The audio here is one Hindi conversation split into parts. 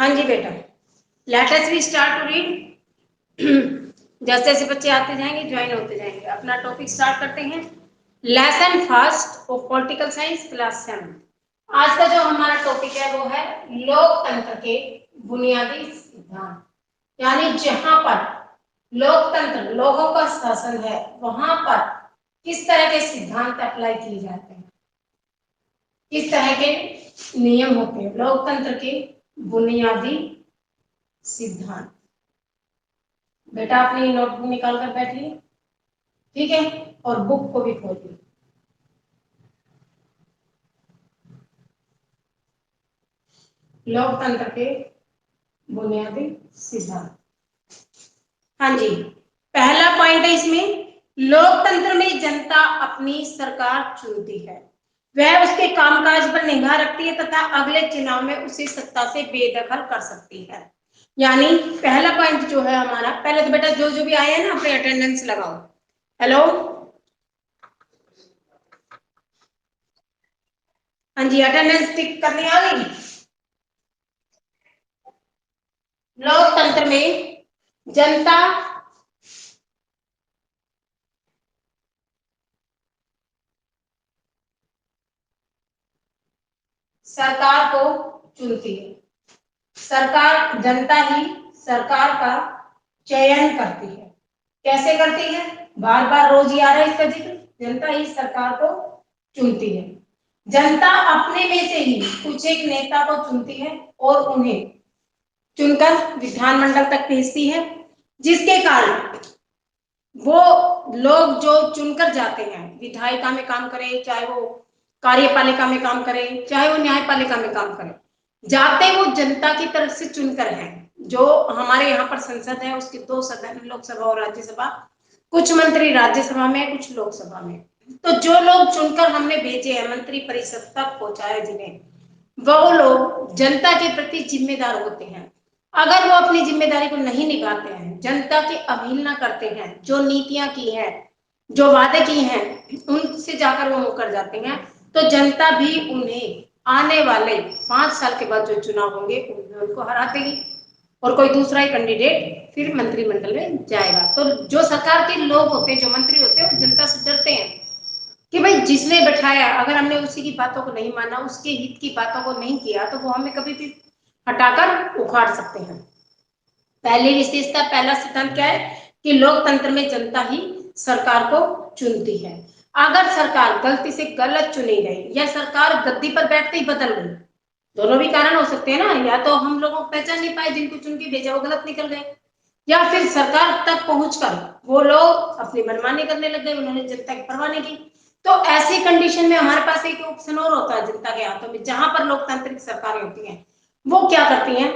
हाँ जी बेटा, let us we start to read. जैसे जैसे बच्चे आते जाएंगे ज्वाइन होते जाएंगे। अपना टॉपिक स्टार्ट करते हैं। Lesson first of political science class 7। आज का जो हमारा टॉपिक है वो है लोकतंत्र के बुनियादी सिद्धांत। यानी जहां पर लोकतंत्र लोगों का शासन है वहां पर किस तरह के सिद्धांत अप्लाई किए जाते हैं, किस तरह के नियम होते हैं, लोकतंत्र के बुनियादी सिद्धांत। बेटा अपनी नोटबुक निकाल कर बैठिए, ठीक है, और बुक को भी खोलिए। लोकतंत्र के बुनियादी सिद्धांत। हाँ जी, पहला पॉइंट है इसमें, लोकतंत्र में जनता अपनी सरकार चुनती है, वह उसके कामकाज पर निगाह रखती है तथा अगले चुनाव में उसे सत्ता से बेदखल कर सकती है। यानी पहला पॉइंट जो है हमारा, पहले तो बेटा जो जो भी आए हैं ना अपने अटेंडेंस लगाओ। हेलो, हाँ जी, अटेंडेंस टिक करनी आ गई। लोकतंत्र में जनता सरकार को चुनती है, सरकार जनता ही सरकार का चयन करती है। कैसे करती है? बार बार रोज ही आ रहा है इसका जिक्र। जनता ही सरकार को चुनती है। जनता अपने में से ही कुछ एक नेता को चुनती है और उन्हें चुनकर विधानमंडल तक भेजती है, जिसके कारण वो लोग जो चुनकर जाते हैं, विधायिका में काम करें, चाहे वो कार्यपालिका में काम करें, चाहे वो न्यायपालिका में काम करें, जाते वो जनता की तरफ से चुनकर हैं। जो हमारे यहाँ पर संसद है उसके 2 सदन, लोकसभा और राज्यसभा, कुछ मंत्री राज्यसभा में, कुछ लोकसभा में। तो जो लोग चुनकर हमने भेजे हैं, मंत्री परिषद तक पहुंचाए जिन्हें, वो लोग जनता के प्रति जिम्मेदार होते हैं। अगर वो अपनी जिम्मेदारी को नहीं निभाते हैं, जनता की अवहेलना करते हैं, जो नीतियां की हैं, जो वादे की हैं, उनसे जाकर वो मुकर जाते हैं, तो जनता भी उन्हें आने वाले 5 साल के बाद जो चुनाव होंगे उनमें उनको हरा देगी और कोई दूसरा ही कैंडिडेट फिर मंत्रिमंडल में जाएगा। तो जो सरकार के लोग होते हैं, जो मंत्री होते हैं, वो जनता से डरते हैं कि भाई जिसने बैठाया, अगर हमने उसी की बातों को नहीं माना, उसके हित की बातों को नहीं किया, तो वो हमें कभी भी हटाकर उखाड़ सकते हैं। पहली विशेषता, पहला सिद्धांत क्या है कि लोकतंत्र में जनता ही सरकार को चुनती है। अगर सरकार गलती से गलत चुनी गई या सरकार गद्दी पर बैठते ही बदल गई, दोनों भी कारण हो सकते हैं ना, या तो हम लोगों को पहचान नहीं पाए जिनको चुन के भेजा वो गलत निकल गए, या फिर सरकार तक पहुंचकर वो लोग अपनी मनमानी करने लग गए, उन्होंने जनता की परवाह नहीं की। तो ऐसी कंडीशन में हमारे पास एक ऑप्शन और होता है जनता के हाथों में, जहां पर लोकतांत्रिक सरकारें होती हैं, वो क्या करती हैं,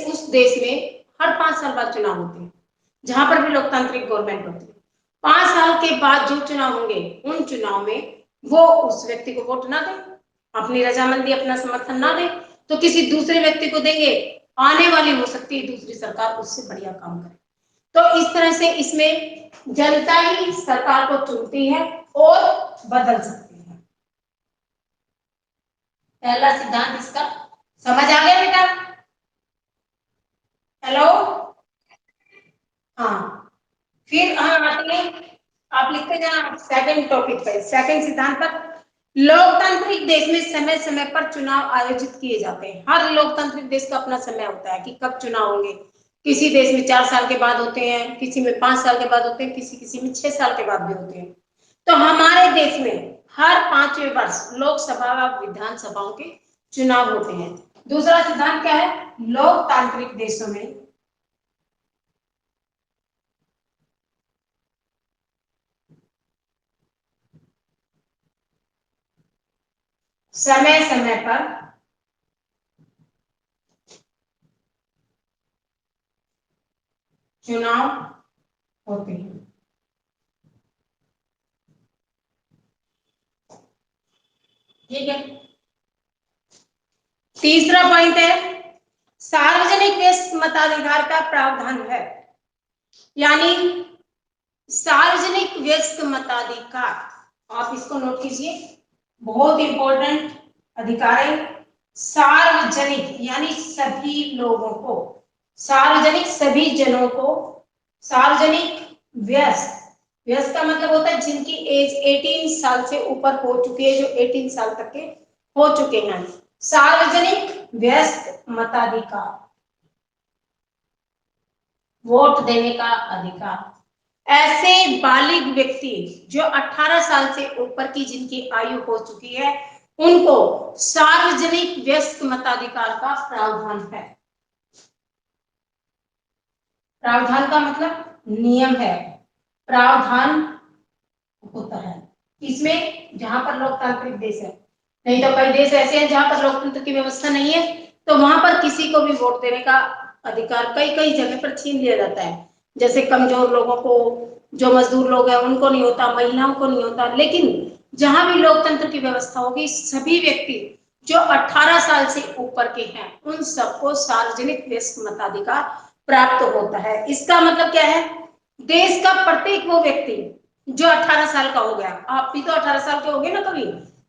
उस देश में हर 5 साल बाद चुनाव होते हैं, जहां पर भी लोकतांत्रिक गवर्नमेंट होती है। 5 साल के बाद जो चुनाव होंगे, उन चुनाव में वो उस व्यक्ति को वोट ना दे, अपनी रजामंदी, अपना समर्थन ना दे, तो किसी दूसरे व्यक्ति को देंगे। आने वाली हो सकती है दूसरी सरकार उससे बढ़िया काम करे। तो इस तरह से इसमें जनता ही सरकार को चुनती है और बदल सकती है। पहला सिद्धांत इसका समझ आ गया बेटा? हेलो, हाँ, फिर आते हैं, आप लिखते जाना सेकंड टॉपिक पे, सेकंड सिद्धांत पर। लोकतांत्रिक देश में समय समय पर चुनाव आयोजित किए जाते हैं। हर लोकतांत्रिक देश का अपना समय होता है कि कब चुनाव होंगे। किसी देश में 4 साल के बाद होते हैं, किसी में 5 साल के बाद होते हैं, किसी किसी में 6 साल के बाद भी होते हैं। तो हमारे देश में हर 5वें वर्ष लोकसभा व विधानसभाओं के चुनाव होते हैं। दूसरा सिद्धांत क्या है? लोकतांत्रिक देशों में समय समय पर चुनाव होते हैं। ठीक है, तीसरा पॉइंट है सार्वजनिक व्यस्त मताधिकार का प्रावधान है। यानी सार्वजनिक व्यस्त मताधिकार, आप इसको नोट कीजिए, बहुत इंपॉर्टेंट अधिकार है सार्वजनिक यानी सभी लोगों को, सार्वजनिक सभी जनों को, सार्वजनिक व्यस्त, व्यस्त का मतलब होता है जिनकी एज 18 साल से ऊपर हो चुकी है, जो 18 साल तक के हो चुके हैं। सार्वजनिक व्यस्त मताधिकार, वोट देने का अधिकार। ऐसे बालिग व्यक्ति जो 18 साल से ऊपर की जिनकी आयु हो चुकी है, उनको सार्वजनिक व्यस्त मताधिकार का प्रावधान है। प्रावधान का मतलब नियम है, प्रावधान होता है इसमें, जहां पर लोकतांत्रिक देश है। नहीं तो कई देश ऐसे हैं जहां पर लोकतंत्र की व्यवस्था नहीं है, तो वहां पर किसी को भी वोट देने का अधिकार कई कई जगह पर छीन लिया जाता है। जैसे कमजोर लोगों को, जो मजदूर लोग हैं उनको नहीं होता, महिलाओं को नहीं होता। लेकिन जहां भी लोकतंत्र की व्यवस्था होगी, सभी व्यक्ति जो 18 साल से ऊपर के हैं उन सबको सार्वजनिक व्यस्त मताधिकार प्राप्त होता है। इसका मतलब क्या है, देश का प्रत्येक वो व्यक्ति जो 18 साल का हो गया, आप भी तो 18 साल के हो गए ना कभी,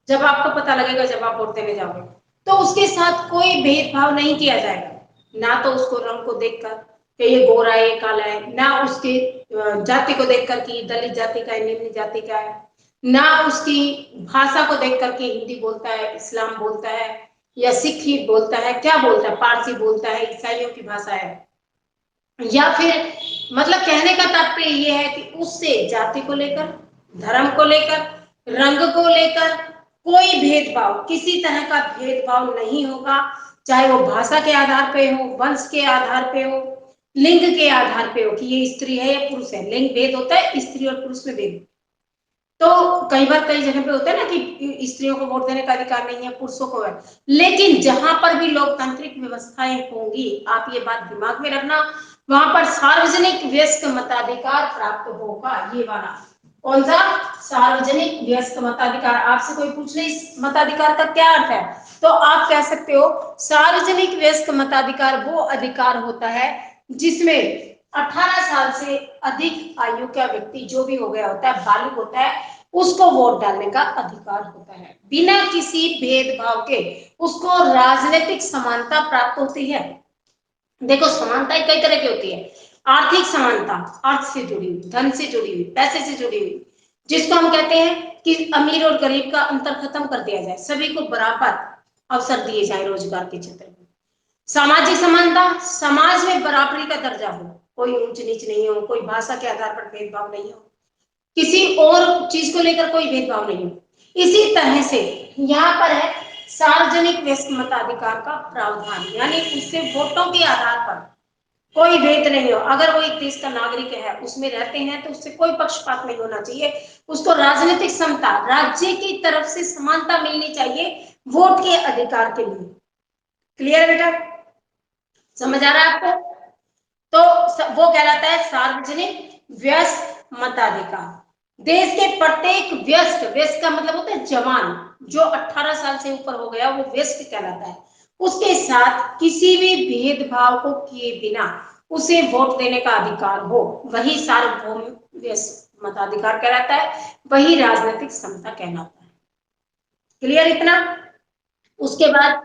जब आपको पता लगेगा, जब आप वोट देने जाओगे, तो उसके साथ कोई भेदभाव नहीं किया जाएगा। ना तो उसको रंग को देखकर कि ये गोरा है, ये काला है, ना उसके जाति को देखकर कि दलित जाति का है, निम्न जाति का है, ना उसकी भाषा को देखकर कि हिंदी बोलता है, इस्लाम बोलता है, या सिख बोलता है, क्या बोलता है, पारसी बोलता है, ईसाइयों की भाषा है, या फिर मतलब कहने का तात्पर्य ये है कि उससे जाति को लेकर, धर्म को लेकर, रंग को लेकर कोई भेदभाव, किसी तरह का भेदभाव नहीं होगा। चाहे वो भाषा के आधार पे हो, वंश के आधार पे हो, लिंग के आधार पे हो कि ये स्त्री है या पुरुष है। लिंग भेद होता है, स्त्री और पुरुष में भेद। तो कई बार कई जगह पे होता है ना कि स्त्रियों को वोट देने का अधिकार नहीं है, पुरुषों को है। लेकिन जहां पर भी लोकतांत्रिक व्यवस्थाएं होंगी, आप ये बात दिमाग में रखना, वहां पर सार्वजनिक व्यस्क मताधिकार प्राप्त होगा। ये वाला कौन सा, सार्वजनिक व्यस्क मताधिकार। आपसे कोई पूछ ले इस मताधिकार का क्या अर्थ है, तो आप कह सकते हो सार्वजनिक व्यस्क मताधिकार वो अधिकार होता है जिसमें 18 साल से अधिक आयु का व्यक्ति जो भी हो गया होता है, बालिग होता है, उसको वोट डालने का अधिकार होता है। बिना किसी भेदभाव के उसको राजनीतिक समानता प्राप्त होती है। देखो, समानता कई तरह की होती है। आर्थिक समानता, अर्थ से जुड़ी हुई, धन से जुड़ी हुई, पैसे से जुड़ी हुई, जिसको हम कहते हैं कि अमीर और गरीब का अंतर खत्म कर दिया जाए, सभी को बराबर अवसर दिए जाए रोजगार के क्षेत्र में। सामाजिक समानता, समाज में बराबरी का दर्जा हो, कोई ऊंच नीच नहीं हो, कोई भाषा के आधार पर भेदभाव नहीं हो, किसी और चीज को लेकर कोई भेदभाव नहीं हो। इसी तरह से यहाँ पर है सार्वजनिक व्यस्क मताधिकार का प्रावधान, यानी उससे वोटों के आधार पर कोई भेद नहीं हो। अगर वो एक देश का नागरिक है, उसमें रहते हैं, तो उससे कोई पक्षपात नहीं होना चाहिए। उसको राजनीतिक समता, राज्य की तरफ से समानता मिलनी चाहिए वोट के अधिकार के लिए। क्लियर है बेटा, समझ आ रहा है आपको? तो वो कहलाता है सार्वजनिक व्यस्त मताधिकार। देश के प्रत्येक व्यस्त, व्यस्त का मतलब होता है जवान, जो 18 साल से ऊपर हो गया वो व्यस्त कहलाता है। उसके साथ किसी भी भेदभाव को किए बिना उसे वोट देने का अधिकार हो, वही सार्वभौम व्यस्त मताधिकार कहलाता है, वही राजनीतिक समता कहलाता है। क्लियर इतना? उसके बाद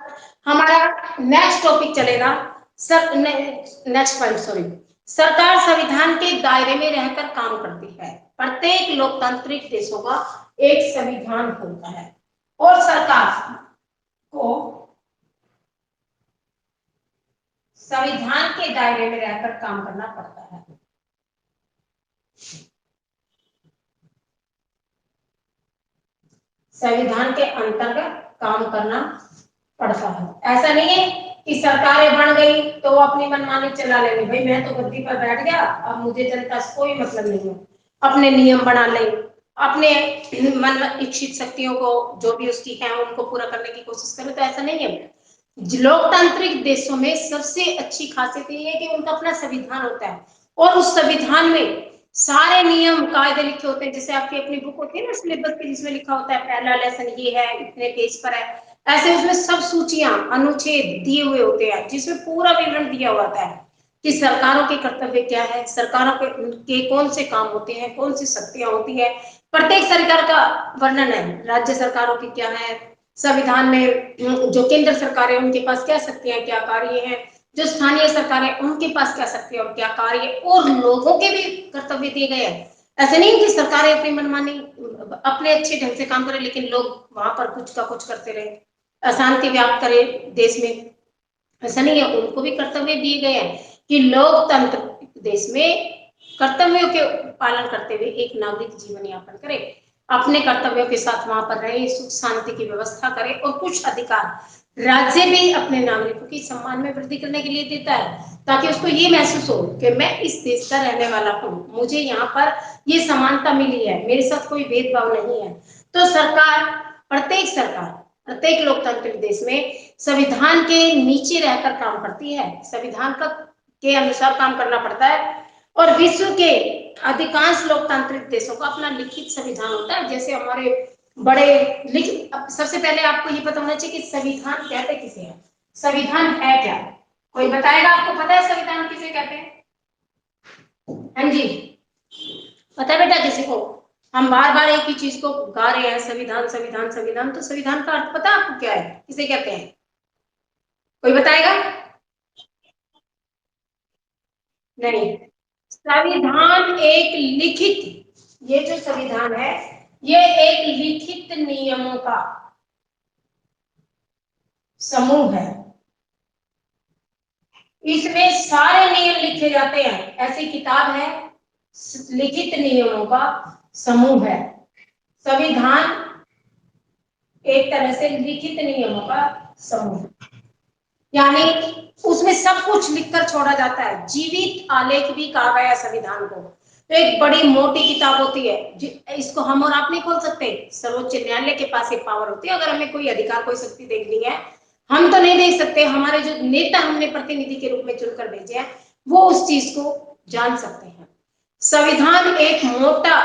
हमारा नेक्स्ट टॉपिक चलेगा, सर नेक्स्ट पॉइंट, सॉरी, सरकार संविधान के दायरे में रहकर काम करती है। प्रत्येक लोकतांत्रिक देशों का एक संविधान होता है और सरकार को संविधान के दायरे में रहकर काम करना पड़ता है। संविधान के अंतर्गत काम करना पड़ता है। ऐसा नहीं है कि सरकारें बन गई तो वो अपनी मनमानी चला लेंगे, भाई मैं तो गद्दी पर बैठ गया, अब मुझे जनता से कोई मतलब नहीं है, अपने नियम बना ले, अपने मन इच्छित शक्तियों को जो भी उसकी है उनको पूरा करने की कोशिश करे। तो ऐसा नहीं है। लोकतांत्रिक देशों में सबसे अच्छी खासियत ये है कि उनका अपना संविधान होता है और उस संविधान में सारे नियम कायदे लिखे होते हैं। जैसे आपकी अपनी बुक होती है ना सिलेबस की, जिसमें लिखा होता है पहला लेसन ये है, इतने पेज पर है, ऐसे उसमें सब सूचियां, अनुच्छेद दिए हुए होते हैं, जिसमें पूरा विवरण दिया हुआ होता है कि सरकारों के कर्तव्य क्या है, सरकारों के कौन से काम होते हैं, कौन सी शक्तियां होती है। प्रत्येक सरकार का वर्णन है, राज्य सरकारों की क्या है, संविधान में जो केंद्र सरकार है उनके पास क्या शक्तियां क्या कार्य हैं, जो स्थानीय सरकार है उनके पास क्या शक्तियां और क्या कार्य, और लोगों के भी कर्तव्य दिए गए हैं। ऐसे नहीं कि सरकारें अपनी मनमानी अपने अच्छे ढंग से काम करें लेकिन लोग वहां पर कुछ का कुछ करते रहे, अशांति व्याप्त करे देश में, ऐसा नहीं है। उनको भी कर्तव्य दिए गए हैं कि लोकतंत्र देश में कर्तव्यों के पालन करते हुए एक नागरिक जीवन यापन करे, अपने कर्तव्यों के साथ वहां पर रहे, सुख शांति की व्यवस्था करे, और कुछ अधिकार राज्य भी अपने नागरिकों की सम्मान में वृद्धि करने के लिए देता है, ताकि उसको ये महसूस हो कि मैं इस देश का रहने वाला हूँ, मुझे यहाँ पर ये समानता मिली है, मेरे साथ कोई भेदभाव नहीं है। तो सरकार प्रत्येक लोकतांत्रिक देश में संविधान के नीचे रहकर काम करती है, संविधान का के अनुसार काम करना पड़ता है। और विश्व के अधिकांश लोकतांत्रिक देशों का अपना लिखित संविधान होता है, जैसे हमारे बड़े सबसे पहले आपको ये पता होना चाहिए कि संविधान कहते किसे हैं, संविधान है क्या, कोई बताएगा? आपको पता है संविधान किसे कहते हैं? हाँ जी, पता है बेटा किसी को? हम बार बार एक ही चीज को गा रहे हैं, संविधान संविधान संविधान, तो संविधान का अर्थ पता है आपको क्या है, किसे कहते हैं? कोई बताएगा? नहीं, संविधान एक लिखित, ये जो संविधान है ये एक लिखित नियमों का समूह है, इसमें सारे नियम लिखे जाते हैं, ऐसी किताब है, लिखित नियमों का समूह है। संविधान एक तरह से लिखित नियमों का समूह, यानी उसमें सब कुछ लिखकर छोड़ा जाता है, जीवित आलेख भी कहा गया है संविधान को। तो एक बड़ी मोटी किताब होती है, इसको हम और आप नहीं खोल सकते, सर्वोच्च न्यायालय के पास एक पावर होती है, अगर हमें कोई अधिकार कोई शक्ति देखनी है हम तो नहीं देख सकते, हमारे जो नेता हमने प्रतिनिधि के रूप में चुनकर भेजे हैं वो उस चीज को जान सकते हैं। संविधान एक मोटा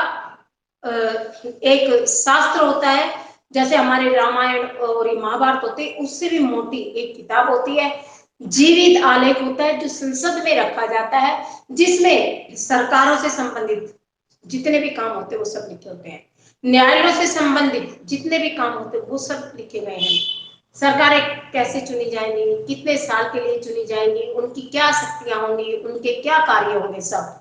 एक शास्त्र होता है, जैसे हमारे रामायण और महाभारत होते हैं उससे भी मोटी एक किताब होती है, जीवित आलेख होता है जो संसद में रखा जाता है, जिसमें सरकारों से संबंधित जितने भी काम होते हैं वो सब लिखे होते हैं, न्यायालयों से संबंधित जितने भी काम होते हैं वो सब लिखे गए हैं। सरकारें कैसे चुनी जाएंगी, कितने साल के लिए चुनी जाएंगी, उनकी क्या शक्तियां होंगी, उनके क्या कार्य होंगे, सब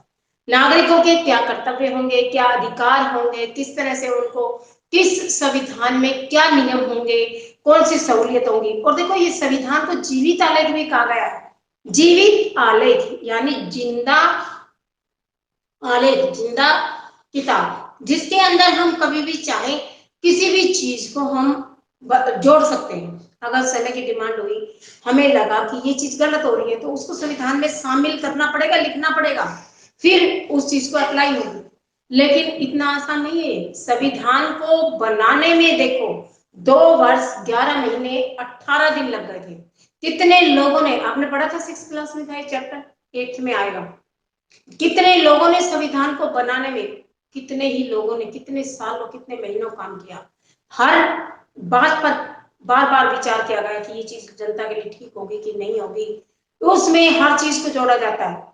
नागरिकों के क्या कर्तव्य होंगे, क्या अधिकार होंगे, किस तरह से उनको किस संविधान में क्या नियम होंगे, कौन सी सहूलियत होंगी। और देखो ये संविधान को जीवित आलेख भी कहा गया है, जीवित आलेख यानी जिंदा आलेख, जिंदा किताब, जिसके अंदर हम कभी भी चाहे किसी भी चीज को हम जोड़ सकते हैं। अगर समय की डिमांड हुई, हमें लगा कि ये चीज गलत हो रही है तो उसको संविधान में शामिल करना पड़ेगा, लिखना पड़ेगा, फिर उस चीज को अप्लाई होगी। लेकिन इतना आसान नहीं है, संविधान को बनाने में देखो 2 वर्ष 11 महीने 18 दिन लग गए थे। कितने लोगों ने, आपने पढ़ा था 6th क्लास में था चैप्टर, 8th में आएगा, कितने लोगों ने संविधान को बनाने में, कितने ही लोगों ने कितने सालों कितने महीनों काम किया, हर बात पर बार बार विचार किया गया कि ये चीज जनता के लिए ठीक होगी कि नहीं होगी, तो उसमें हर चीज को जोड़ा जाता है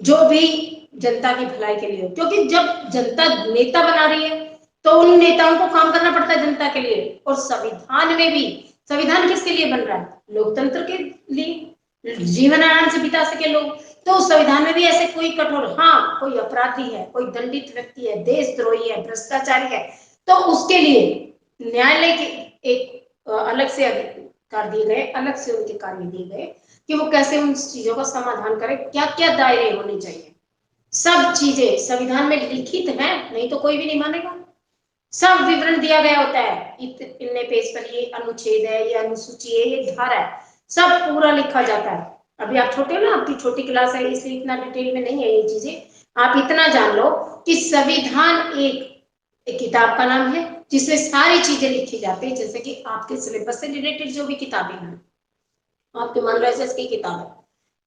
जो भी जनता की भलाई के लिए हो, क्योंकि जब जनता नेता बना रही है तो उन नेताओं को काम करना पड़ता है जनता के लिए। और संविधान में भी, संविधान किसके लिए बन रहा है? लोकतंत्र के लिए, जीवन आराम से बिता सके लोग। तो संविधान में भी ऐसे कोई कठोर, हाँ कोई अपराधी है, कोई दंडित व्यक्ति है, देशद्रोही है, भ्रष्टाचारी है, तो उसके लिए न्यायालय के एक अलग से अधिकार दिए गए, अलग से उनके कार्य दिए गए कि वो कैसे उन चीजों का समाधान करे, क्या क्या दायरे होने चाहिए। सब चीजें संविधान में लिखित है, नहीं तो कोई भी नहीं मानेगा, सब विवरण दिया गया होता है, इतने पेज पर ये अनुच्छेद है, ये अनुसूची है, ये धारा है, सब पूरा लिखा जाता है। अभी आप छोटे हो ना, आपकी छोटी क्लास है इसलिए इतना डिटेल में नहीं है ये चीजें, आप इतना जान लो कि संविधान एक किताब का नाम है जिसमें सारी चीजें लिखी जाती है, जैसे कि आपके सिलेबस से रिलेटेड जो भी किताबें हैं, आपके मान लो एसएस की किताब है,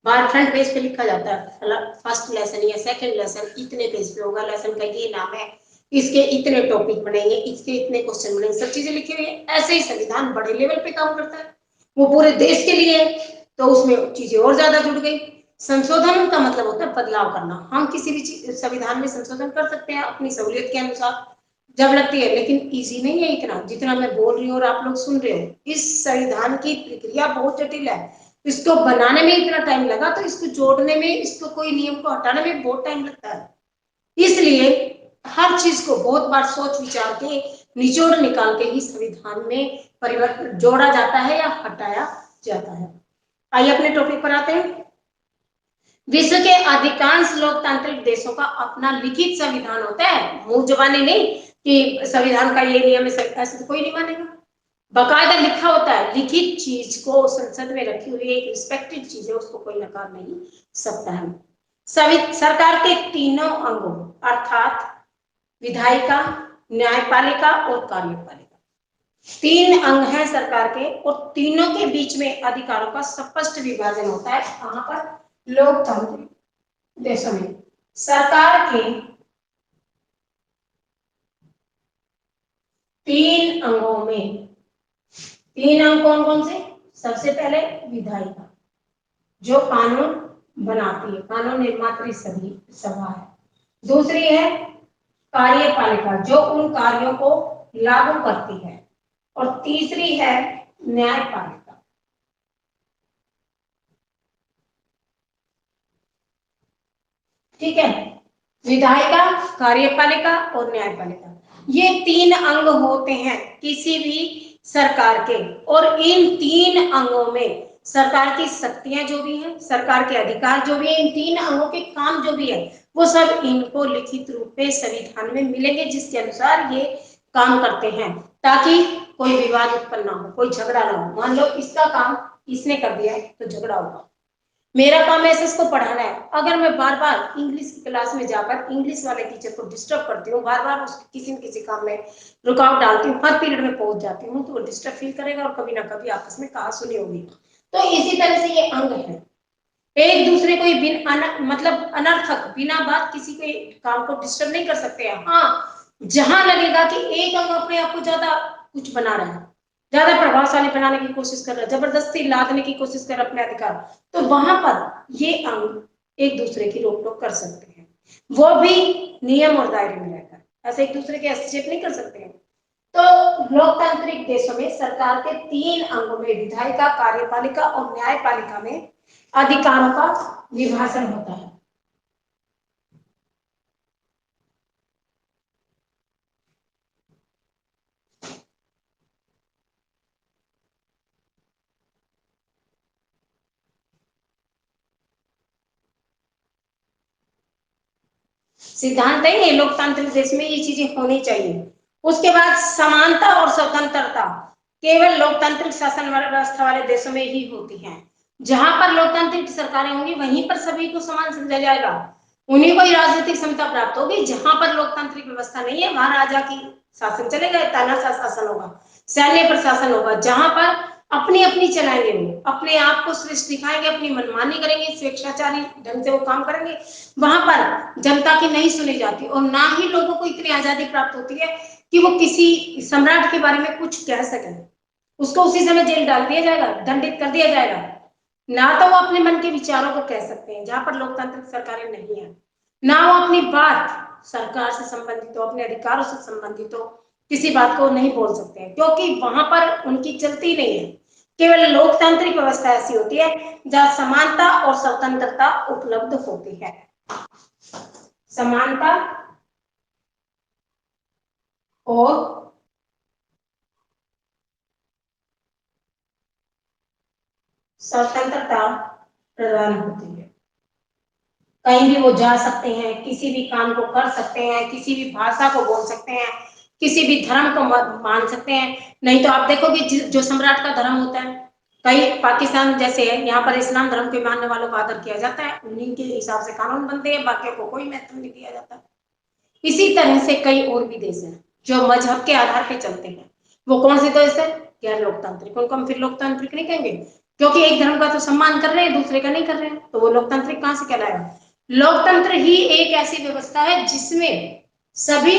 बाहर फ्रंट पेज पे लिखा जाता है फर्स्ट लेसन या सेकंड लेसन इतने पेज पे होगा, लेसन का ये नाम है, इसके इतने टॉपिक बनेंगे, इसके इतने क्वेश्चन बनेंगे, सब चीजें लिखी हुई है। ऐसे ही संविधान बड़े लेवल पे काम करता है, वो पूरे देश के लिए है, तो उसमें चीजें और ज्यादा जुड़ गई। संशोधन का मतलब होता है बदलाव करना, हम किसी भी संविधान में संशोधन कर सकते हैं अपनी सहूलियत के अनुसार, जब लगती है, लेकिन इजी नहीं है इतना जितना मैं बोल रही हूँ और आप लोग सुन रहे हो। इस संविधान की प्रक्रिया बहुत जटिल है, इसको बनाने में इतना टाइम लगा तो इसको जोड़ने में, इसको कोई नियम को हटाने में बहुत टाइम लगता है। इसलिए हर चीज को बहुत बार सोच विचार के निचोड़ निकाल के ही संविधान में परिवर्तन जोड़ा जाता है या हटाया जाता है। आइए अपने टॉपिक पर आते हैं। विश्व के अधिकांश लोकतांत्रिक देशों का अपना लिखित संविधान होता है, मुंह जबानी नहीं कि संविधान का ये नियम है, ऐसे तो कोई नहीं मानेगा। बाकायदा लिखा होता है, लिखित चीज को संसद में रखी हुई एक रिस्पेक्टेड चीज है, उसको कोई नकार नहीं सकता है। सरकार के तीनों अंगों अर्थात विधायिका, न्यायपालिका और कार्यपालिका, 3 अंग हैं सरकार के, और तीनों के बीच में अधिकारों का स्पष्ट विभाजन होता है। कहां पर? लोकतांत्रिक देशों में। सरकार के 3 अंगों में, 3 अंग कौन कौन से? सबसे पहले विधायिका, जो कानून बनाती है, कानून निर्मात्री सभा है। दूसरी है कार्यपालिका, जो उन कार्यों को लागू करती है। और तीसरी है न्यायपालिका। ठीक है, विधायिका, कार्यपालिका और न्यायपालिका, ये 3 अंग होते हैं किसी भी सरकार के। और इन 3 अंगों में सरकार की शक्तियां जो भी हैं, सरकार के अधिकार जो भी है, इन 3 अंगों के काम जो भी है, वो सब इनको लिखित रूप में संविधान में मिलेंगे, जिसके अनुसार ये काम करते हैं, ताकि कोई विवाद उत्पन्न ना हो, कोई झगड़ा ना हो। मान लो इसका काम इसने कर दिया तो झगड़ा होगा, मेरा काम है इसको पढ़ाना है, अगर मैं बार बार इंग्लिश की क्लास में जाकर इंग्लिश वाले टीचर को डिस्टर्ब करती हूँ, बार बार उसके किसी न किसी काम में रुकावट डालती हूँ, हर पीरियड में पहुंच जाती हूँ, तो वो डिस्टर्ब फील करेगा और कभी ना कभी आपस में कहा सुनी होगी। तो इसी तरह से ये अंग है, एक दूसरे को मतलब अनर्थक बिना बात किसी के काम को डिस्टर्ब नहीं कर सकते हैं। हाँ, जहां लगेगा कि एक अंग अपने आप को ज्यादा कुछ बना रहा है, ज्यादा प्रभावशाली बनाने की कोशिश कर रहा है, जबरदस्ती लादने की कोशिश कर रहा है अपने अधिकार, तो वहां पर ये अंग एक दूसरे की रोक टोक कर सकते हैं, वो भी नियम और दायरे में रहकर। ऐसे एक दूसरे के हस्तक्षेप नहीं कर सकते हैं। तो लोकतांत्रिक देशों में सरकार के 3 अंगों में विधायिका, कार्यपालिका और न्यायपालिका में अधिकारों का विभाजन होता है। सिद्धांत है ये, लोकतांत्रिक देश में ये चीजें होनी चाहिए। उसके बाद समानता और स्वतंत्रता केवल लोकतांत्रिक शासन व्यवस्था वाले देशों में ही होती है। जहां पर लोकतांत्रिक सरकारें होंगी वहीं पर सभी को समान समझा जाएगा, उन्हीं को ही राजनीतिक समता प्राप्त होगी। जहां पर लोकतांत्रिक व्यवस्था नहीं है वहां राजा की शासन चलेगा, तानाशाह शासन होगा, सैन्य प्रशासन होगा, जहां पर अपनी अपनी चलाएंगे, वो अपने आप को श्रेष्ठ दिखाएंगे, अपनी मनमानी करेंगे, स्वेच्छाचारी ढंग से वो काम करेंगे, वहां पर जनता की नहीं सुनी जाती और ना ही लोगों को इतनी आजादी प्राप्त होती है कि वो किसी सम्राट के बारे में कुछ कह सके। उसको उसी समय जेल डाल दिया जाएगा, दंडित कर दिया जाएगा, ना तो वो अपने मन के विचारों को कह सकते हैं जहां पर लोकतांत्रिक सरकारें नहीं है, ना वो अपनी बात सरकार से संबंधित हो, अपने अधिकारों से संबंधित हो, किसी बात को नहीं बोल सकते हैं, क्योंकि वहां पर उनकी चलती नहीं है। केवल लोकतांत्रिक व्यवस्था ऐसी होती है जहां समानता और स्वतंत्रता उपलब्ध होती है। समानता और स्वतंत्रता प्रदान होती है, कहीं भी वो जा सकते हैं, किसी भी काम को कर सकते हैं, किसी भी भाषा को बोल सकते हैं, किसी भी धर्म को मान सकते हैं। नहीं तो आप देखोगे जो सम्राट का धर्म होता है, कई पाकिस्तान जैसे है, यहाँ पर इस्लाम धर्म के मानने वालों का आदर किया जाता है, उन्हीं के हिसाब से कानून बनते हैं, बाकियों को कोई महत्व नहीं दिया जाता। इसी तरह से कई और भी देश हैं जो मजहब के आधार पे चलते हैं, वो कौन से देश है? गैर लोकतांत्रिक। उनको हम फिर लोकतांत्रिक नहीं कहेंगे, क्योंकि एक धर्म का तो सम्मान कर रहे हैं, दूसरे का नहीं कर रहे हैं, तो वो लोकतांत्रिक कहां से कहलाएगा? लोकतंत्र ही एक ऐसी व्यवस्था है जिसमें सभी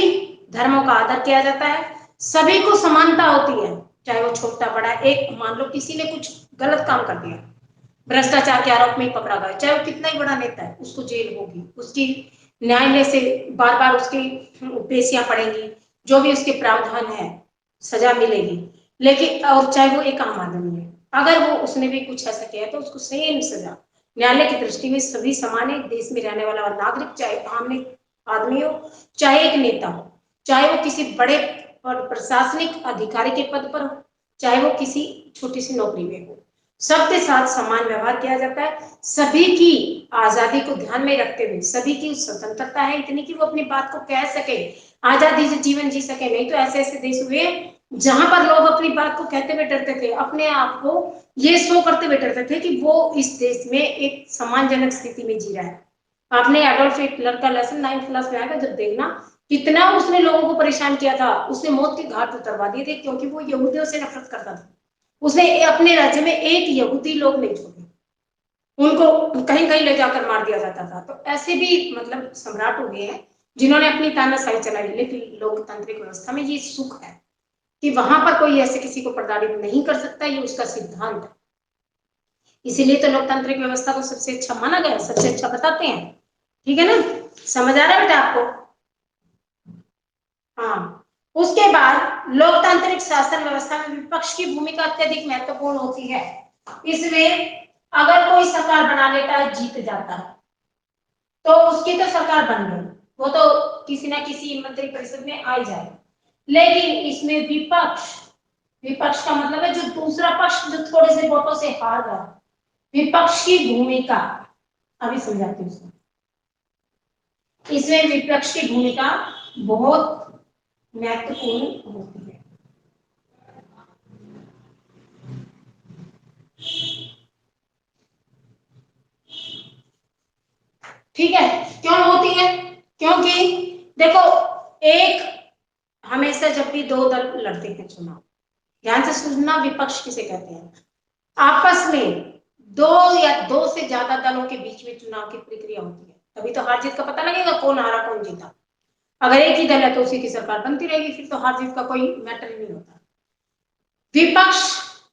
धर्मों का आदर किया जाता है, सभी को समानता होती है, चाहे वो छोटा बड़ा। एक मान लो किसी ने कुछ गलत काम कर दिया, भ्रष्टाचार के आरोप में ही पकड़ा गया, चाहे वो कितना ही बड़ा नेता है, उसको जेल होगी, उसकी न्यायालय से बार बार उसकी पेशियां पड़ेंगी, जो भी उसके प्रावधान है सजा मिलेगी। लेकिन और चाहे वो एक आम आदमी है, अगर वो उसने भी कुछ ऐसा किया तो उसको सेम सजा। न्यायालय की दृष्टि में सभी समान है। देश में रहने वाला नागरिक, चाहे आम आदमी हो, चाहे एक नेता हो, चाहे वो किसी बड़े प्रशासनिक अधिकारी के पद पर हो, चाहे वो किसी छोटी सी नौकरी में हो, सबके साथ समान व्यवहार किया जाता है। सभी की आजादी को ध्यान में रखते हुए सभी की स्वतंत्रता है इतनी कि वो अपनी बात को कह सके, आजादी से जीवन जी सके। नहीं तो ऐसे ऐसे देश हुए जहां पर लोग अपनी बात को कहते हुए डरते थे, अपने आप को ये शो करते हुए डरते थे कि वो इस देश में एक सम्मानजनक स्थिति में जी रहा है। आपने एडोल्फ हिटलर का लेसन 9th क्लास में आएगा जब देखना, कितना उसने लोगों को परेशान किया था। उसने मौत के घाट उतरवा दिए थे क्योंकि वो यहूदियों से नफरत करता था। उसने अपने राज्य में एक यहूदी लोग नहीं छोड़े, उनको कहीं कहीं ले जाकर मार दिया जाता था। तो ऐसे भी मतलब सम्राट हुए हैं जिन्होंने अपनी तानाशाही चलाई। लेकिन लोकतांत्रिक व्यवस्था में ये सुख है कि वहां पर कोई ऐसे किसी को प्रताड़ित नहीं कर सकता, ये उसका सिद्धांत है। इसीलिए तो लोकतांत्रिक व्यवस्था को सबसे अच्छा माना गया, सबसे अच्छा बताते हैं। ठीक है ना, समझ आ रहा है बेटा आपको? हाँ, उसके बाद लोकतांत्रिक शासन व्यवस्था में विपक्ष की भूमिका अत्यधिक महत्वपूर्ण होती है। इसमें अगर कोई सरकार बना लेता है, जीत जाता है, तो उसकी तो सरकार बन गई, वो तो किसी ना किसी मंत्री परिषद में आ जाए। लेकिन इसमें विपक्ष, विपक्ष का मतलब है जो दूसरा पक्ष जो थोड़े से वोटों से हार गया, विपक्ष की भूमिका अभी समझाती हूँ। इसमें विपक्ष की भूमिका बहुत महत्वपूर्ण होती है। ठीक है, क्यों होती है? क्योंकि देखो, एक हमेशा जब भी दो दल लड़ते हैं चुनाव, ध्यान से सुनना, विपक्ष किसे कहते हैं? आपस में दो या दो से ज्यादा दलों के बीच में चुनाव की प्रक्रिया होती है, तभी तो हार जीत का पता लगेगा कौन हारा कौन जीता। अगर एक ही दल है तो उसी की सरकार बनती रहेगी, फिर तो हार जीत का कोई मैटर ही नहीं होता। विपक्ष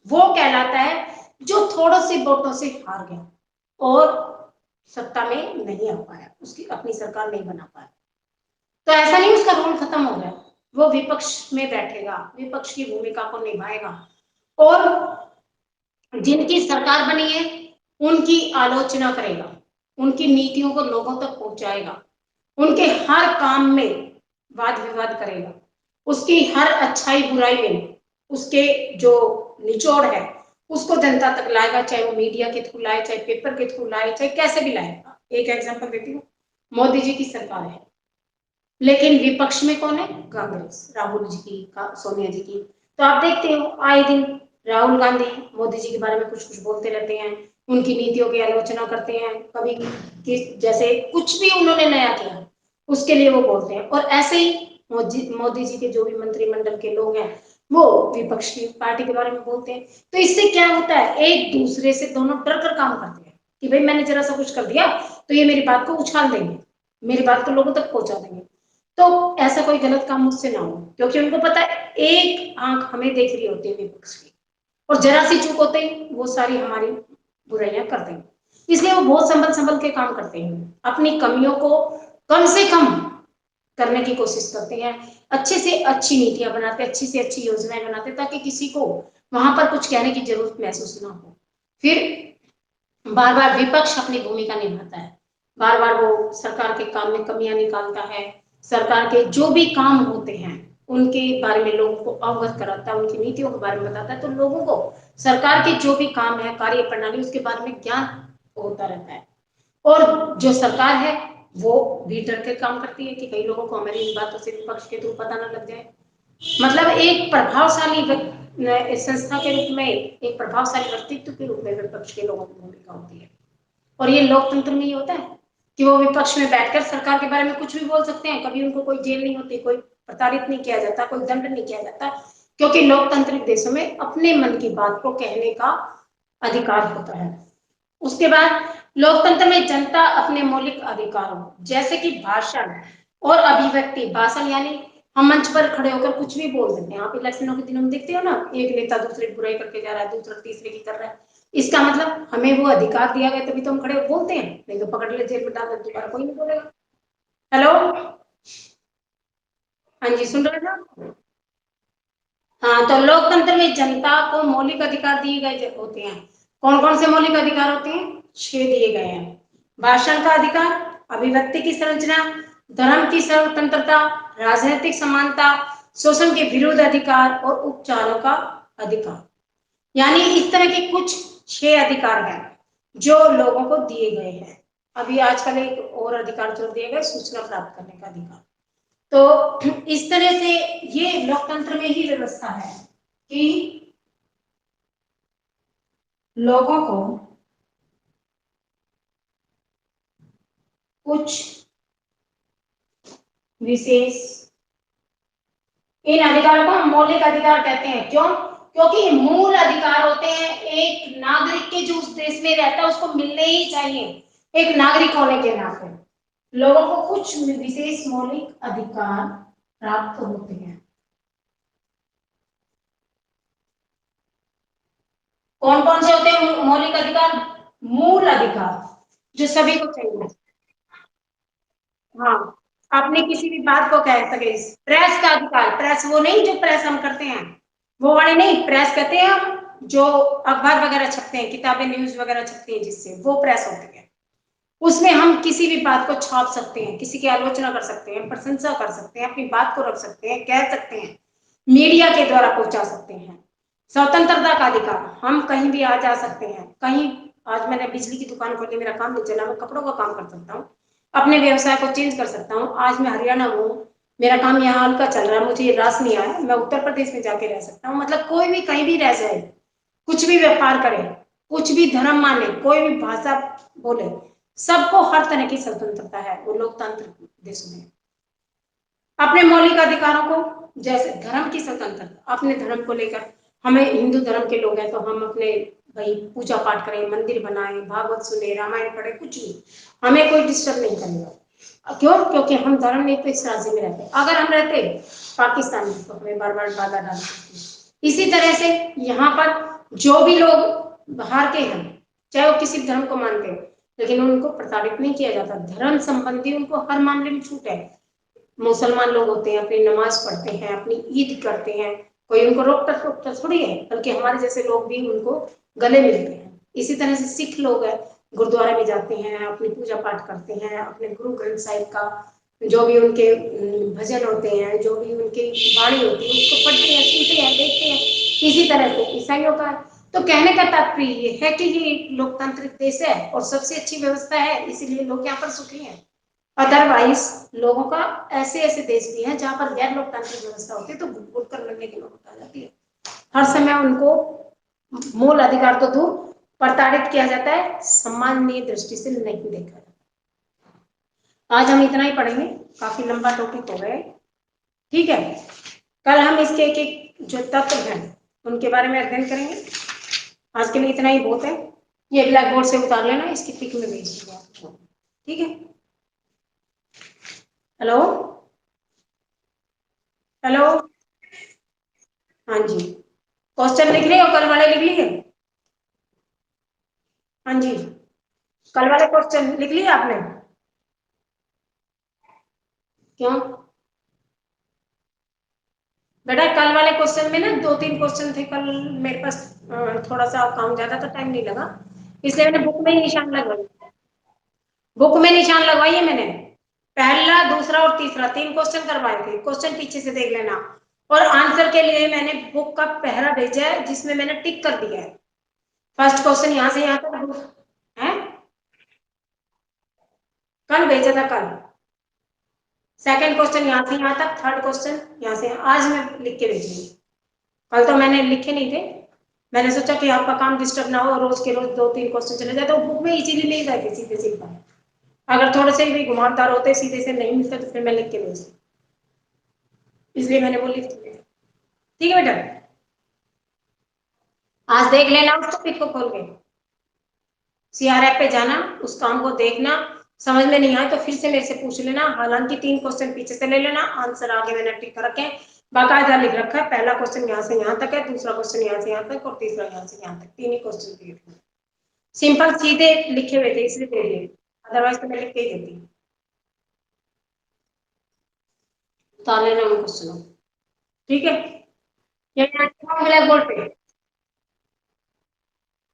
वो कहलाता है जो थोड़े से वोटों से हार गया और सत्ता में नहीं आ पाया, उसकी अपनी सरकार नहीं बना पाया। तो ऐसा नहीं उसका रोल खत्म हो गया, वो विपक्ष में बैठेगा, विपक्ष की भूमिका को निभाएगा और जिनकी सरकार बनी है उनकी आलोचना करेगा, उनकी नीतियों को लोगों तक पहुंचाएगा, उनके हर काम में वाद विवाद करेगा, उसकी हर अच्छाई बुराई में उसके जो निचोड़ है उसको जनता तक लाएगा, चाहे वो मीडिया के थ्रू लाए, चाहे पेपर के थ्रू लाए, चाहे कैसे भी लाएगा। एक एग्जांपल देती हूँ, मोदी जी की सरकार है लेकिन विपक्ष में कौन है? कांग्रेस, राहुल जी की, सोनिया जी की। तो आप देखते हो आए दिन राहुल गांधी मोदी जी के बारे में कुछ कुछ बोलते रहते हैं, उनकी नीतियों की आलोचना करते हैं, कभी कि जैसे कुछ भी उन्होंने नया किया उसके लिए वो बोलते हैं। और ऐसे ही मोदी जी के जो भी मंत्रिमंडल के लोग हैं वो विपक्ष की पार्टी के बारे में बोलते हैं। तो इससे क्या होता है, एक दूसरे से दोनों डर कर काम करते हैं कि भाई मैंने जरा सा कुछ कर दिया तो ये मेरी बात को उछाल देंगे, मेरी बात को लोगों तक पहुंचा देंगे। तो ऐसा कोई गलत काम मुझसे ना हो, क्योंकि उनको पता है एक आंख हमें देख रही होती है विपक्ष की, और जरा सी चूक होते ही वो सारी हमारी बुराइयां कर देंगे। इसलिए वो बहुत संभल संभल के काम करते हैं, अपनी कमियों को कम से कम करने की कोशिश करते हैं, अच्छे से अच्छी नीतियां बनाते, अच्छी से अच्छी योजनाएं बनाते ताकि किसी को वहां पर कुछ कहने की जरूरत महसूस ना हो। फिर बार बार विपक्ष अपनी भूमिका निभाता है, बार बार वो सरकार के काम में कमियां निकालता है, सरकार के जो भी काम होते हैं उनके बारे में लोगों को अवगत कराता है, उनकी नीतियों के बारे में बताता है, तो लोगों को सरकार के जो भी काम है, कार्य प्रणाली, उसके बारे में ज्ञान होता रहता है। और जो सरकार है वो भी डर के काम करती है कि कई लोगों को हमारी इन बातों से विपक्ष के थ्रू पता ना लग जाए। मतलब एक प्रभावशाली संस्था के रूप में, एक प्रभावशाली व्यक्तित्व के रूप में विपक्ष के लोगों की भूमिका होती है। और ये लोकतंत्र में ही होता है कि वो विपक्ष में बैठकर सरकार के बारे में कुछ भी बोल सकते हैं, कभी उनको कोई जेल नहीं होती, कोई प्रताड़ित नहीं किया जाता, कोई दंड नहीं किया जाता, क्योंकि लोकतांत्रिक देशों में अपने मन की बात को कहने का अधिकार होता है। उसके बाद लोकतंत्र में जनता अपने मौलिक अधिकारों जैसे कि भाषण और अभिव्यक्ति, भाषण यानी हम मंच पर खड़े होकर कुछ भी बोल सकते हैं। आप इलेक्शनों के दिनों में देखते हो ना, एक नेता दूसरे की बुराई करके जा रहा है, दूसरा तीसरे की कर रहा है, इसका मतलब हमें वो अधिकार दिया गया तभी तो हम खड़े होकर बोलते हैं, नहीं तो पकड़ ले जेल में डाल दे, दोबारा कोई नहीं बोलेगा। हेलो, हाँ जी, सुन रहे हैं ना? हाँ, तो लोकतंत्र में जनता को मौलिक अधिकार दिए गए होते हैं। कौन कौन से मौलिक अधिकार होते हैं? 6 दिए गए हैं। भाषण का अधिकार, अभिव्यक्ति की संरचना, धर्म की स्वतंत्रता, राजनीतिक समानता, शोषण के विरुद्ध अधिकार और उपचारों का अधिकार। यानी इस तरह के कुछ 6 अधिकार हैं जो लोगों को दिए गए हैं। अभी आजकल एक और अधिकार जो दिए गए, सूचना प्राप्त करने का अधिकार। तो इस तरह से ये लोकतंत्र में ही व्यवस्था है कि लोगों को कुछ विशेष, इन अधिकारों को हम मौलिक अधिकार कहते हैं। क्यों? क्योंकि मूल अधिकार होते हैं एक नागरिक के, जो उस देश में रहता है उसको मिलने ही चाहिए एक नागरिक होने के नाते। लोगों को कुछ विशेष मौलिक अधिकार प्राप्त होते हैं। कौन कौन से होते हैं मौलिक अधिकार? मूल अधिकार जो सभी को चाहिए। हाँ, अपने किसी भी बात को कह सके। प्रेस का अधिकार, प्रेस वो नहीं जो प्रेस हम करते हैं, वो वाले नहीं, प्रेस कहते हैं हम जो अखबार वगैरह छपते हैं, किताबें न्यूज वगैरह छपती हैं जिससे, वो प्रेस होती है। उसमें हम किसी भी बात को छाप सकते हैं, किसी की आलोचना कर सकते हैं, प्रशंसा कर सकते हैं, अपनी बात को रख सकते हैं, कह सकते हैं, मीडिया के द्वारा पहुंचा सकते हैं। स्वतंत्रता का अधिकार, हम कहीं भी आ जा सकते हैं। कहीं आज मैंने बिजली की दुकान खोली, मेरा काम नहीं चला, मैं कपड़ों का काम कर सकता हूँ, अपने व्यवसाय को चेंज कर सकता हूँ। आज मैं हरियाणा हूँ, मेरा काम यहाँ हल्का चल रहा है, मुझे ये रास नहीं आया, मैं उत्तर प्रदेश में जाके रह सकता हूँ। मतलब कोई भी कहीं भी रह जाए, कुछ भी व्यापार करे, कुछ भी धर्म माने, कोई भी भाषा बोले, सबको हर तरह की स्वतंत्रता है वो लोकतांत्रिक देशों में। अपने मौलिक अधिकारों को, जैसे धर्म की स्वतंत्रता, अपने धर्म को लेकर, हमें हिंदू धर्म के लोग हैं तो हम अपने भाई पूजा पाठ करें, मंदिर बनाए, भागवत सुने, रामायण पढ़े, कुछ भी हमें कोई डिस्टर्ब नहीं करेगा। क्यों? क्योंकि हम धर्म निरपेक्ष राज्य में रहते हैं। अगर हम रहते पाकिस्तान में तो हमें बार बार बाधा डाल सकती है। इसी तरह से यहाँ पर जो भी लोग बाहर के हैं, चाहे वो किसी धर्म को मानते हैं, लेकिन उनको प्रताड़ित नहीं किया जाता। धर्म संबंधी उनको हर मामले में छूट है। मुसलमान लोग होते हैं, अपनी नमाज पढ़ते हैं, अपनी ईद करते हैं, कोई उनको रोकता टोकता थोड़ी है, बल्कि हमारे जैसे लोग भी उनको गले मिलते हैं। इसी तरह से सिख लोग हैं, गुरुद्वारा में जाते हैं, अपनी पूजा पाठ करते हैं, अपने गुरु ग्रंथ साहिब का जो भी उनके भजन होते हैं, जो भी उनकी वाणी होती है, उसको पढ़ते हैं, सुनते हैं, देखते हैं। इसी तरह से ईसाइयों का। तो कहने का तात्पर्य ये है कि ये एक लोकतांत्रिक देश है और सबसे अच्छी व्यवस्था है, इसीलिए लोग यहाँ पर सुखी हैं। अदरवाइज लोगों का ऐसे ऐसे देश भी हैं जहां पर गैर लोकतांत्रिक व्यवस्था होती है तो घुट कर लड़ने की नौबत आ जाती है। हर समय उनको मूल अधिकार तो दूर, प्रताड़ित किया जाता है, सम्माननीय दृष्टि से नहीं देखा जाता। आज हम इतना ही पढ़ेंगे, काफी लंबा टॉपिक हो गया। ठीक है, कल हम इसके एक एक जो तत्व हैं उनके बारे में अध्ययन करेंगे। आज के लिए इतना ही बहुत है। ये ब्लैक बोर्ड से उतार लेना, इसकी पिक में भेज दीजिएगा। ठीक है। Hello hello. हाँ जी, क्वेश्चन लिख लिए और कल वाले लिख लिए? हाँ जी, कल वाले क्वेश्चन लिख लिए आपने? क्यों बेटा? कल वाले क्वेश्चन में ना 2-3 क्वेश्चन थे कल, मेरे पास थोड़ा सा काम ज्यादा था, टाइम नहीं लगा, इसलिए मैंने बुक में ही निशान लगवाई। बुक में निशान लगवाई है मैंने। पहला, दूसरा और तीसरा 3 क्वेश्चन करवाए थे। क्वेश्चन पीछे से देख लेना। और आंसर के लिए मैंने बुक का पहरा भेजा है जिसमें मैंने टिक कर दिया है। फर्स्ट क्वेश्चन यहाँ से यहाँ तक है, कल भेजा था कल। सेकंड क्वेश्चन यहाँ से यहाँ तक, थर्ड क्वेश्चन यहाँ से आज मैं लिख के भेजूंगी। कल तो मैंने लिखे नहीं थे, मैंने सोचा कि आपका काम डिस्टर्ब ना हो, रोज के रोज 2-3 क्वेश्चन चले जाए, तो बुक में इजीली नहीं जाते सीधे सीधा। अगर थोड़े से भी घुमावदार होते, सीधे से नहीं मिलते, तो फिर मैं लिख के भेजती, इसलिए मैंने वो लिख दिया। ठीक है बेटा, आज देख लेना उस टॉपिक को खोल के, सीआरएफ पे जाना, उस काम को देखना, समझ में नहीं आए तो फिर से मेरे से पूछ लेना। हालांकि 3 क्वेश्चन पीछे से ले लेना, आंसर आगे मैंने टिक कर रखे, बाकायदा लिख रखा है। पहला क्वेश्चन यहाँ से यहाँ तक है, दूसरा क्वेश्चन यहाँ से यहाँ तक और तीसरा यहाँ से यहाँ तक, 3 ही क्वेश्चन सिंपल सीधे लिखे हुए थे इसलिए दे दिए, अदरवाइज तो मैं लिख के ही देती। उतार लेना उनको, सुनो। ठीक है, ये ब्लैक बोर्ड पे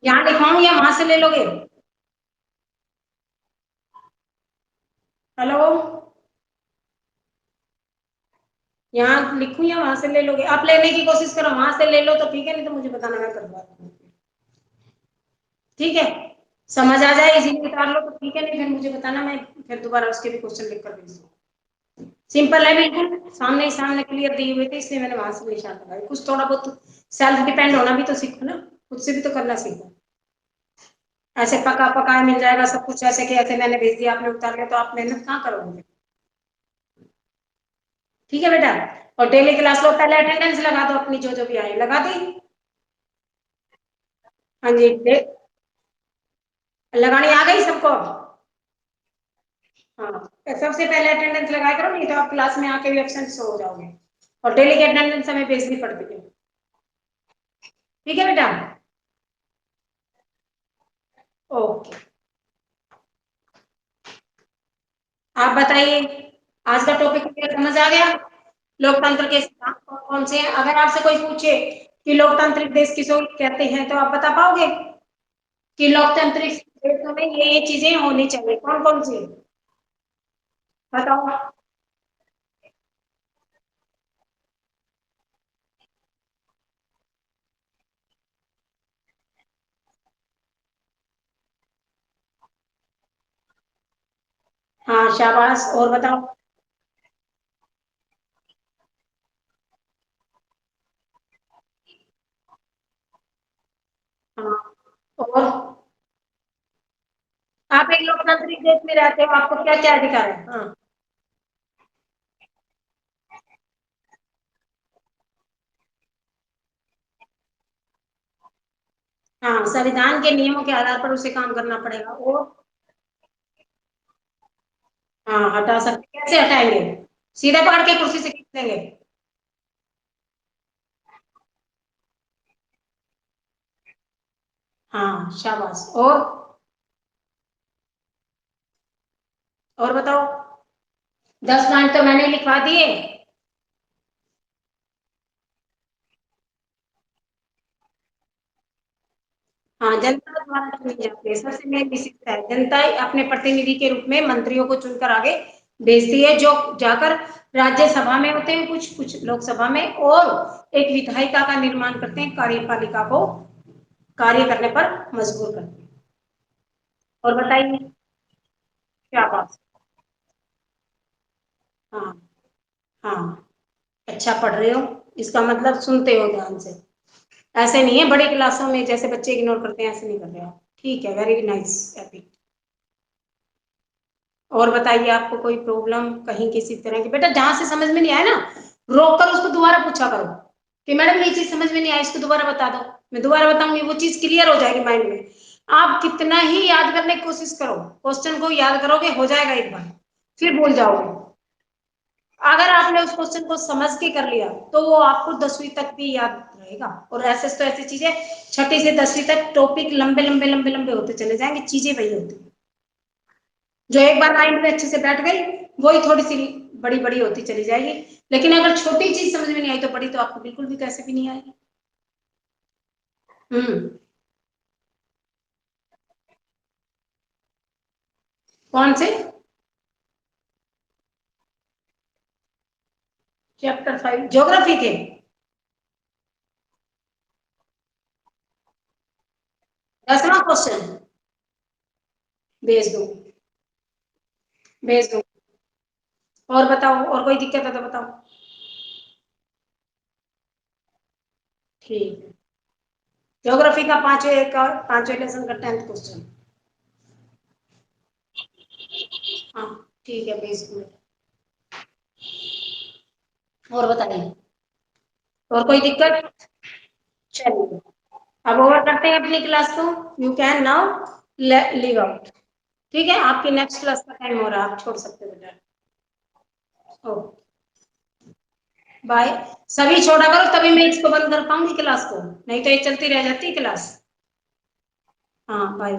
यहाँ लिखवाऊं या वहां से ले लोगे? हेलो, यहाँ लिखूं या वहां से ले लोगे? आप लेने की कोशिश करो, वहां से ले लो तो ठीक है, नहीं तो मुझे बताना, मैं करवा दूंगी। ठीक है, समझ आ जाए इजीली उतार लो तो ठीक है, नहीं फिर मुझे बताना, मैं फिर दोबारा उसके भी क्वेश्चन लिख कर भेज दूँ। सिंपल है बिल्कुल, सामने ही सामने क्लियर दिए हुए थे, इसलिए मैंने वहां से निशान लगाया। कुछ थोड़ा बहुत सेल्फ डिपेंड होना भी तो सीखो ना, खुद से भी तो करना सीखो। ऐसे पका पकाए मिल जाएगा सब कुछ, ऐसे कि ऐसे मैंने भेज दिया आपने उतार लिया, तो आप मेहनत कहाँ करोगे? ठीक है बेटा, और डेली क्लास लो, पहले अटेंडेंस लगा दो अपनी, जो जो भी आई लगा दी। हाँ जी, लगानी आ गई सबको? हाँ, तो सबसे पहले अटेंडेंस लगाया करो, नहीं तो आप क्लास में आके भी एब्सेंट हो जाओगे, और डेली की अटेंडेंस हमें भेजनी पड़ती है। ठीक है बेटा, ओके। आप बताइए, आज का टॉपिक क्लियर समझ आ गया? लोकतंत्र के सिद्धांत कौन कौन से हैं? अगर आपसे कोई पूछे कि लोकतांत्रिक देश किसको कहते हैं, तो आप बता पाओगे कि लोकतांत्रिक देशों में ये चीजें होनी चाहिए, कौन कौन सी? बताओ। हाँ शाबाश, और बताओ। हाँ, और आप एक लोकतांत्रिक देश में रहते हो, आपको क्या क्या अधिकार है? हाँ। हाँ, संविधान के नियमों के आधार पर उसे काम करना पड़ेगा, और हाँ हटा सकते, कैसे हटाएंगे? सीधे पकड़ के कुर्सी से खींच देंगे? हाँ शाबाश, और बताओ। 10 पॉइंट तो मैंने लिखवा दिए। हाँ, जनता द्वारा चुनी जाती है, सबसे मेन विशेषता है, जनता अपने प्रतिनिधि के रूप में मंत्रियों को चुनकर आगे भेजती है, जो जाकर राज्यसभा में होते हैं, कुछ कुछ लोकसभा में, और एक विधायिका का निर्माण करते हैं, कार्यपालिका को कार्य करने पर मजबूर करते हैं। और बताइए, क्या बात? हाँ। हाँ, अच्छा पढ़ रहे हो, इसका मतलब सुनते हो ध्यान से। ऐसे नहीं है बड़ी क्लासों में जैसे बच्चे इग्नोर करते हैं, ऐसे नहीं कर रहे हो। ठीक है, वेरी नाइस, हैप्पी। और बताइए, आपको कोई प्रॉब्लम कहीं किसी तरह की? बेटा जहां से समझ में नहीं आया ना, रोक कर उसको दोबारा पूछा करो कि मैडम ये चीज समझ में नहीं आई, इसको दोबारा बता दो। मैं दोबारा बताऊंगी, वो चीज क्लियर हो जाएगी माइंड में। आप कितना ही याद करने की कोशिश करो, क्वेश्चन को याद करोगे हो जाएगा एक बार, फिर भूल जाओगे। अगर आपने उस क्वेश्चन को समझ के कर लिया, तो वो आपको 10वीं तक भी याद रहेगा। और ऐसे तो ऐसी चीजें, छठी से 10वीं तक टॉपिक लंबे लंबे लंबे लंबे होते चले जाएंगे, चीजें वही होती हैं। जो एक बार माइंड में अच्छे से बैठ गई, वही थोड़ी सी बड़ी बड़ी होती चली जाएगी। लेकिन अगर छोटी चीज समझ में नहीं आई, तो बड़ी तो आपको बिल्कुल भी कैसे भी नहीं आएगी। हम्म। कौन से? चैप्टर 5 ज्योग्राफी के? दसवां क्वेश्चन? भेज दो, भेज दो। और बताओ, और कोई दिक्कत है तो बताओ। ठीक है, ज्योग्राफी का पांचवे लेसन का 10th क्वेश्चन। हाँ ठीक है, भेज दो। और बताइए, और कोई दिक्कत? चलिए, अब ओवर करते हैं अपनी क्लास को। You can now leave out. ठीक है, आपकी नेक्स्ट क्लास का टाइम हो रहा है, आप छोड़ सकते हो बेटा। Okay, bye. सभी छोड़ा करो, तभी मैं इसको बंद कर पाऊंगी क्लास को, नहीं तो ये चलती रह जाती क्लास। हाँ बाय।